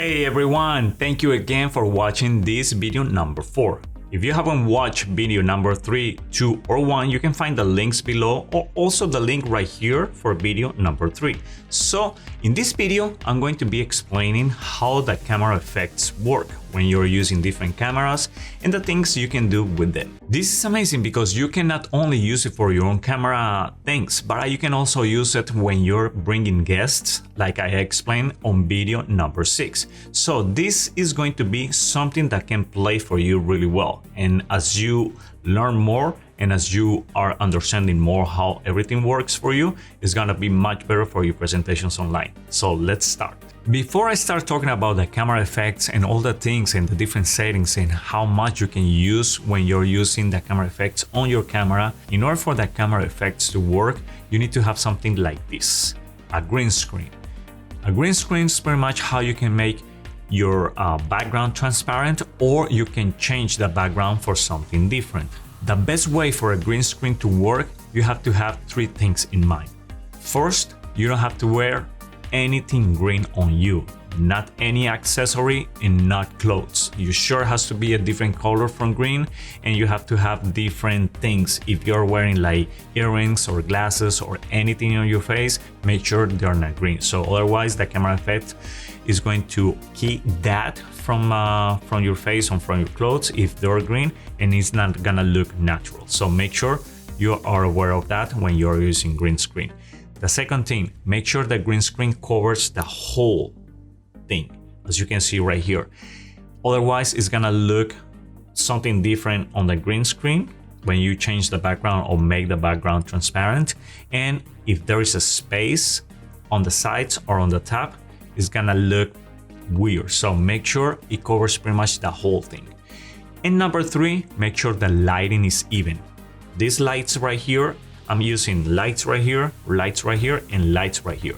Hey everyone, thank you again for watching this video number 4. If you haven't watched video number 3, 2 or 1, you can find the links below or also the link right here for video number 3. So in this video, I'm going to be explaining how the camera effects work when you're using different cameras and the things you can do with them. This is amazing because you can not only use it for your own camera things, but you can also use it when you're bringing guests, like I explained on video number 6. So this is going to be something that can play for you really well. And as you learn more and as you are understanding more how everything works for you, it's gonna be much better for your presentations online. So let's start. Before I start talking about the camera effects and all the things and the different settings and how much you can use when you're using the camera effects on your camera, in order for the camera effects to work, you need to have something like this, a green screen. A green screen is pretty much how you can make your background transparent, or you can change the background for something different. The best way for a green screen to work, you have to have 3 things in mind. First, you don't have to wear anything green on you, not any accessory and not clothes. You sure has to be a different color from green, and you have to have different things. If you're wearing like earrings or glasses or anything on your face, make sure they're not green. So otherwise the camera effect is going to keep that from your face and from your clothes if they're green, and it's not gonna look natural. So make sure you are aware of that when you're using green screen. The second thing, make sure the green screen covers the whole thing, as you can see right here. Otherwise, it's gonna look something different on the green screen when you change the background or make the background transparent. And if there is a space on the sides or on the top, it's gonna look weird. So make sure it covers pretty much the whole thing. And number 3, make sure the lighting is even. These lights right here, I'm using lights right here, and lights right here.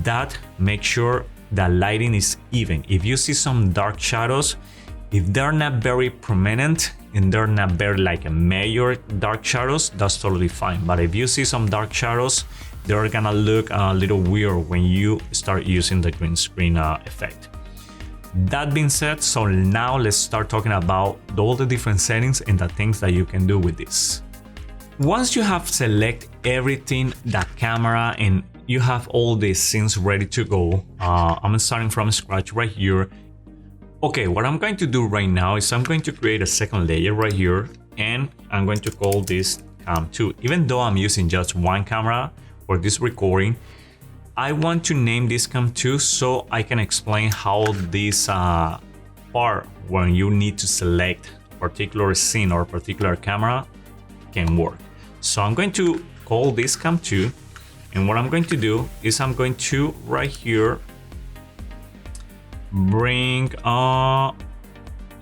That make sure the lighting is even. If you see some dark shadows, if they're not very prominent and they're not very like a major dark shadows, that's totally fine. But if you see some dark shadows, they're gonna look a little weird when you start using the green screen effect. That being said, so now let's start talking about all the different settings and the things that you can do with this. Once you have select everything, the camera, and you have all the scenes ready to go, I'm starting from scratch right here. Okay, what I'm going to do right now is I'm going to create a second layer right here, and I'm going to call this Cam 2. Even though I'm using just one camera for this recording, I want to name this Cam 2 so I can explain how this part when you need to select a particular scene or a particular camera can work. So I'm going to call this Cam 2, and what I'm going to do is I'm going to right here bring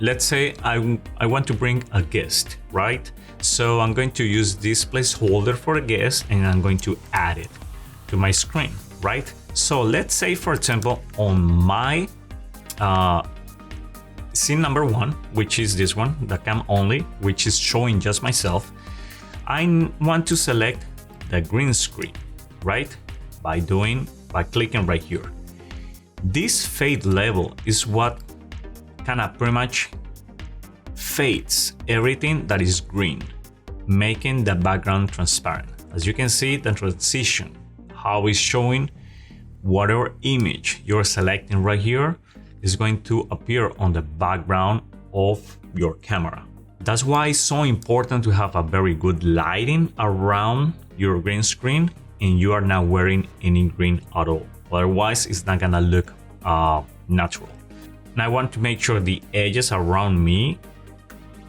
let's say I want to bring a guest, right? So I'm going to use this placeholder for a guest, and I'm going to add it to my screen, right? So let's say, for example, on my scene number 1, which is this one, the cam only, which is showing just myself, I want to select the green screen, right? By clicking right here. This fade level is what kind of pretty much fades everything that is green, making the background transparent. As you can see, the transition, how it's showing whatever image you're selecting right here is going to appear on the background of your camera. That's why it's so important to have a very good lighting around your green screen, and you are not wearing any green at all. Otherwise, it's not gonna look natural. And I want to make sure the edges around me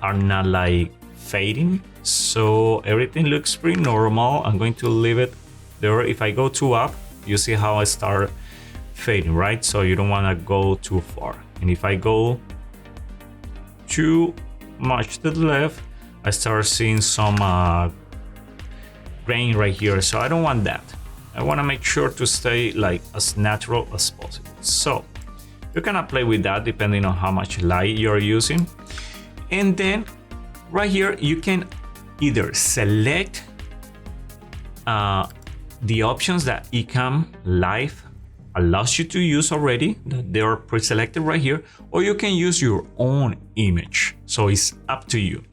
are not like fading, so everything looks pretty normal. I'm going to leave it there. If I go too up, you see how I start fading, right? So you don't want to go too far. And if I go too much to the left, I start seeing some grain right here. So I don't want that. I want to make sure to stay like as natural as possible. So you can play with that depending on how much light you're using. And then right here, you can either select the options that Ecamm Live allows you to use already, that they are pre-selected right here, or you can use your own image. So it's up to you.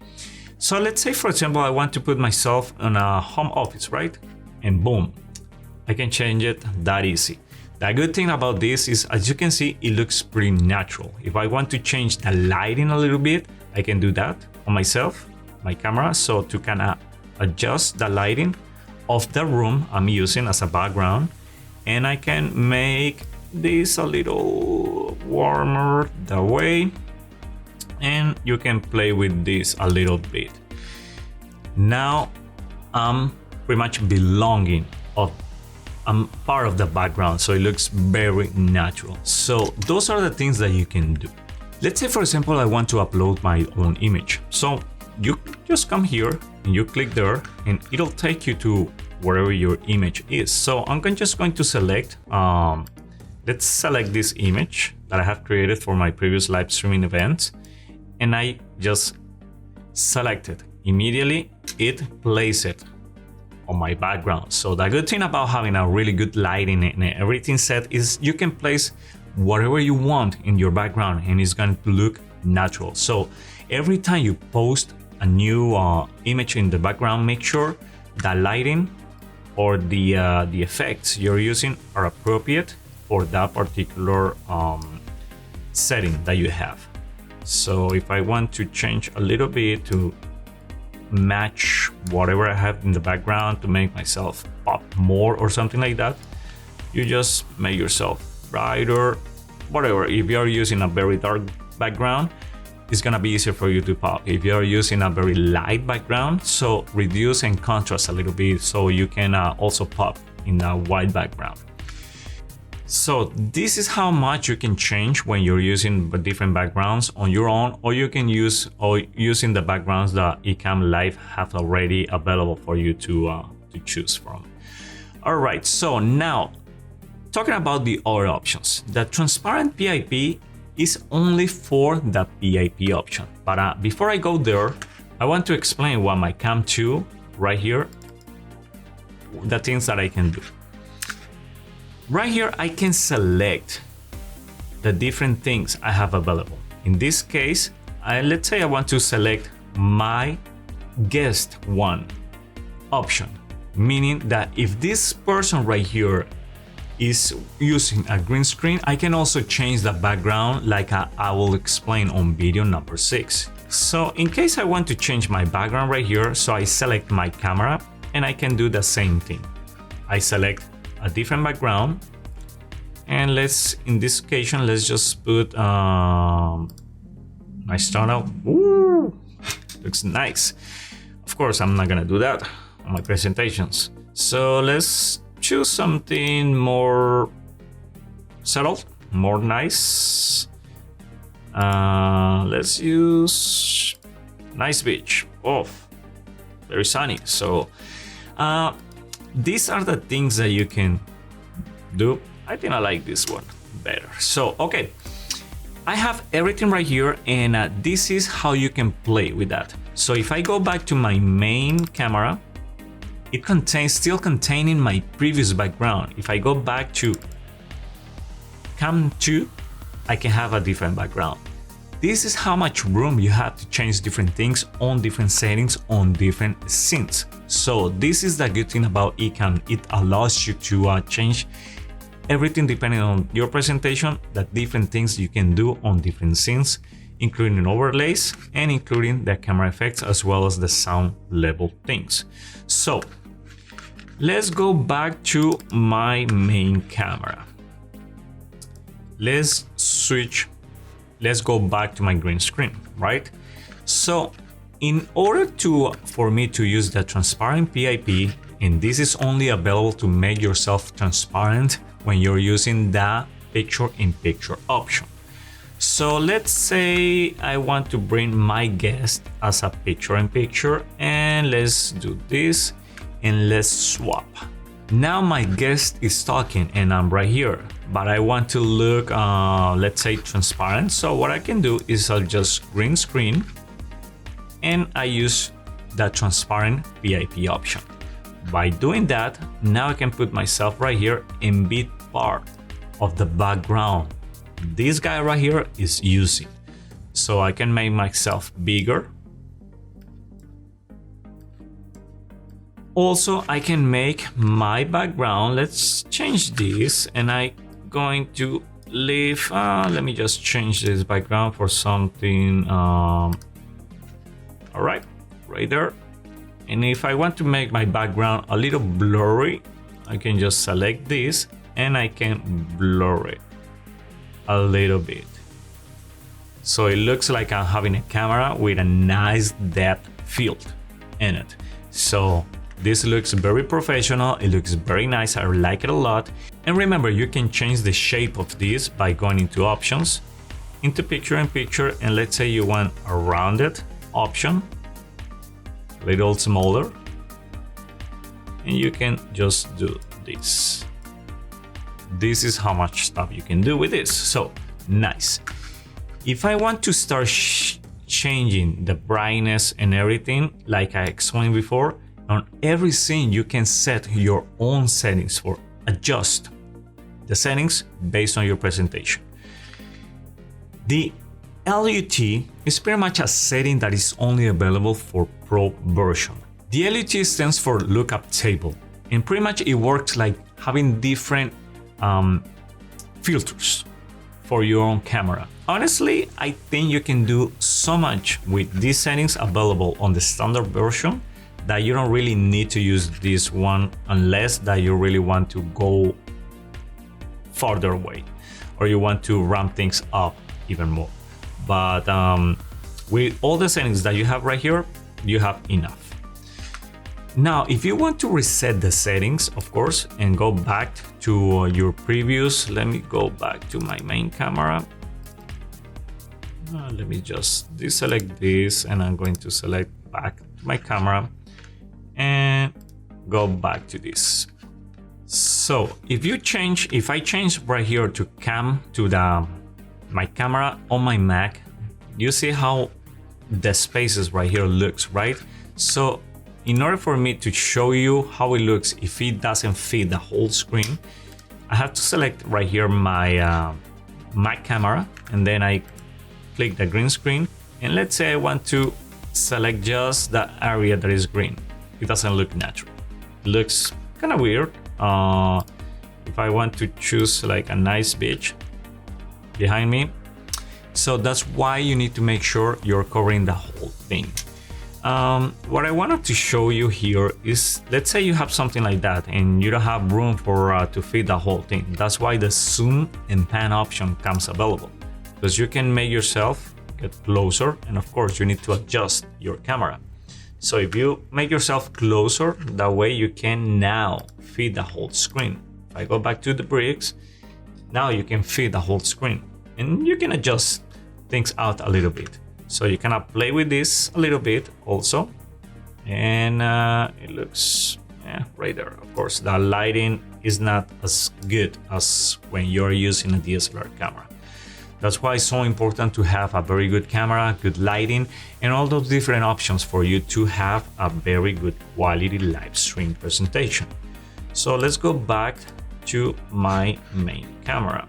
So let's say, for example, I want to put myself in a home office, right? And boom, I can change it that easy. The good thing about this is, as you can see, it looks pretty natural. If I want to change the lighting a little bit, I can do that on myself, my camera, so to kind of adjust the lighting of the room I'm using as a background. And I can make this a little warmer that way. And you can play with this a little bit. Now I'm pretty much belonging of I'm part of the background, so it looks very natural. So those are the things that you can do. Let's say, for example, I want to upload my own image. So you just come here and you click there and it'll take you to wherever your image is. So I'm just going to select, let's select this image that I have created for my previous live streaming events. And I just select it. Immediately it plays it on my background. So the good thing about having a really good lighting and everything set is you can place whatever you want in your background and it's going to look natural. So every time you post a new image in the background, make sure the lighting or the effects you're using are appropriate for that particular setting that you have. So if I want to change a little bit to match whatever I have in the background to make myself pop more or something like that, you just make yourself brighter, whatever. If you're using a very dark background, it's gonna be easier for you to pop. If you're using a very light background, so reduce and contrast a little bit so you can also pop in a white background. So this is how much you can change when you're using different backgrounds on your own, or you can use using the backgrounds that Ecamm Live have already available for you to choose from. All right, so now talking about the other options, the transparent PIP is only for the PIP option. But before I go there, I want to explain what my Cam 2 right here, the things that I can do. Right here, I can select the different things I have available. In this case, let's say I want to select my guest one option, meaning that if this person right here is using a green screen, I can also change the background like I will explain on video number 6. So in case I want to change my background right here, so I select my camera and I can do the same thing. I select a different background and in this occasion, let's just put my start out. Ooh, looks nice. Of course, I'm not gonna do that on my presentations. So let's choose something more subtle, more nice. Let's use nice beach. Oh, very sunny. So these are the things that you can do. I think I like this one better. So, okay, I have everything right here, and this is how you can play with that. So if I go back to my main camera, it still containing my previous background. If I go back to Cam 2, I can have a different background. This is how much room you have to change different things on different settings on different scenes. So this is the good thing about Ecamm. It allows you to change everything depending on your presentation, the different things you can do on different scenes, including overlays and including the camera effects as well as the sound level things. So let's go back to my main camera. Let's go back to my green screen, right? So in order for me to use the transparent PIP, and this is only available to make yourself transparent when you're using the picture-in-picture option. So let's say I want to bring my guest as a picture-in-picture, and let's do this and let's swap. Now my guest is talking and I'm right here, but I want to look, let's say, transparent. So what I can do is I'll just green screen and I use the transparent PIP option. By doing that, now I can put myself right here and be part of the background this guy right here is using. So I can make myself bigger. Also, I can make my background. Let's change this, and I'm going to leave. Let me just change this background for something. All right there. And if I want to make my background a little blurry, I can just select this and I can blur it a little bit. So it looks like I'm having a camera with a nice depth field in it. So this looks very professional. It looks very nice. I like it a lot. And remember, you can change the shape of this by going into options, into picture in picture. And let's say you want a rounded option, a little smaller. And you can just do this. This is how much stuff you can do with this. So nice. If I want to start changing the brightness and everything, like I explained before, on every scene you can set your own settings for adjust the settings based on your presentation. The LUT is pretty much a setting that is only available for Pro version. The LUT stands for lookup table, and pretty much it works like having different filters for your own camera. Honestly, I think you can do so much with these settings available on the standard version that you don't really need to use this one unless that you really want to go farther away or you want to ramp things up even more. But with all the settings that you have right here, you have enough. Now, if you want to reset the settings, of course, and go back to your previous, let me go back to my main camera. Let me just deselect this, and I'm going to select back to my camera and go back to this. So if I change right here to cam to my camera on my Mac, you see how the spaces right here looks, right? So in order for me to show you how it looks if it doesn't fit the whole screen, I have to select right here my Mac camera, and then I click the green screen, and let's say I want to select just the area that is green. It doesn't look natural. It looks kind of weird. If I want to choose like a nice beach behind me, so that's why you need to make sure you're covering the whole thing. What I wanted to show you here is, let's say you have something like that and you don't have room for to fit the whole thing. That's why the zoom and pan option comes available, because you can make yourself get closer, and of course you need to adjust your camera. So if you make yourself closer, that way you can now fit the whole screen. If I go back to the bricks, now you can fit the whole screen, and you can adjust things out a little bit. So you can play with this a little bit also, and it looks right there. Of course, the lighting is not as good as when you're using a DSLR camera. That's why it's so important to have a very good camera, good lighting, and all those different options for you to have a very good quality live stream presentation. So let's go back to my main camera.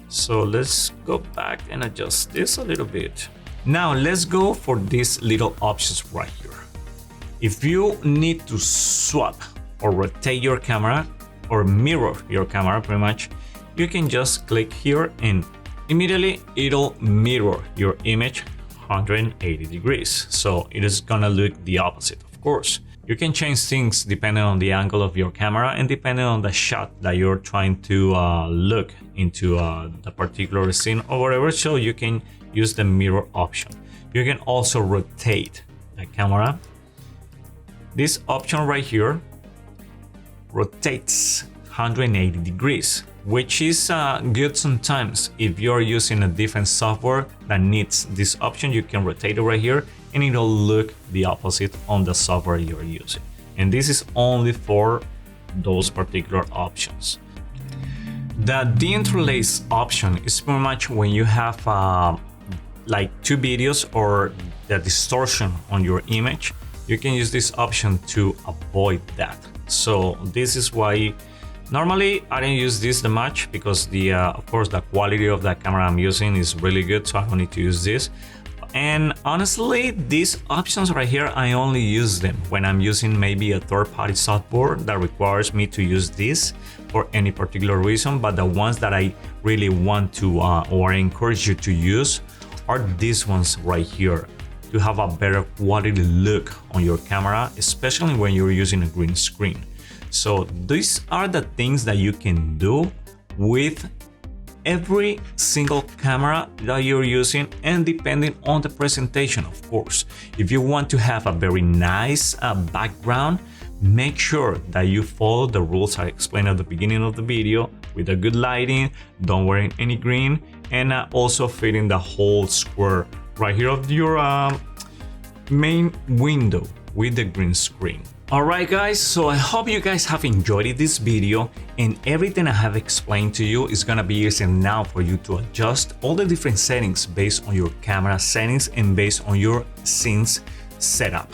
So let's go back and adjust this a little bit. Now let's go for these little options right here. If you need to swap or rotate your camera or mirror your camera, pretty much, you can just click here and immediately it'll mirror your image 180 degrees. So it is gonna look the opposite, of course. You can change things depending on the angle of your camera and depending on the shot that you're trying to look into the particular scene or whatever. So you can use the mirror option. You can also rotate the camera. This option right here rotates 180 degrees, which is good sometimes. If you're using a different software that needs this option, you can rotate it right here and it'll look the opposite on the software you're using. And this is only for those particular options. The deinterlace option is pretty much when you have like two videos or the distortion on your image. You can use this option to avoid that. So this is why Normally, I don't use this that much because of course, the quality of the camera I'm using is really good, so I don't need to use this. And honestly, these options right here, I only use them when I'm using maybe a third-party software that requires me to use this for any particular reason. But the ones that I really want to or encourage you to use are these ones right here, to have a better quality look on your camera, especially when you're using a green screen. So these are the things that you can do with every single camera that you're using, and depending on the presentation, of course. If you want to have a very nice background, make sure that you follow the rules I explained at the beginning of the video with a good lighting, don't wear any green, and also fitting the whole square right here of your main window with the green screen. Alright guys, so I hope you guys have enjoyed this video, and everything I have explained to you is gonna be easy now for you to adjust all the different settings based on your camera settings and based on your scenes setup.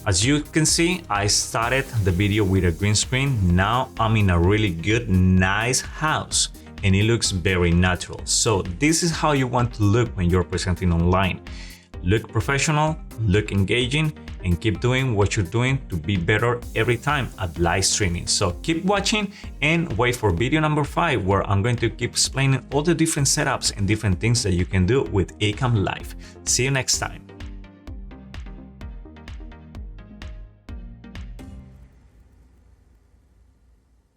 As you can see, I started the video with a green screen. Now I'm in a really good, nice house, and it looks very natural. So this is how you want to look when you're presenting online. Look professional, look engaging, and keep doing what you're doing to be better every time at live streaming. So keep watching and wait for video number 5, where I'm going to keep explaining all the different setups and different things that you can do with Ecamm Live. See you next time.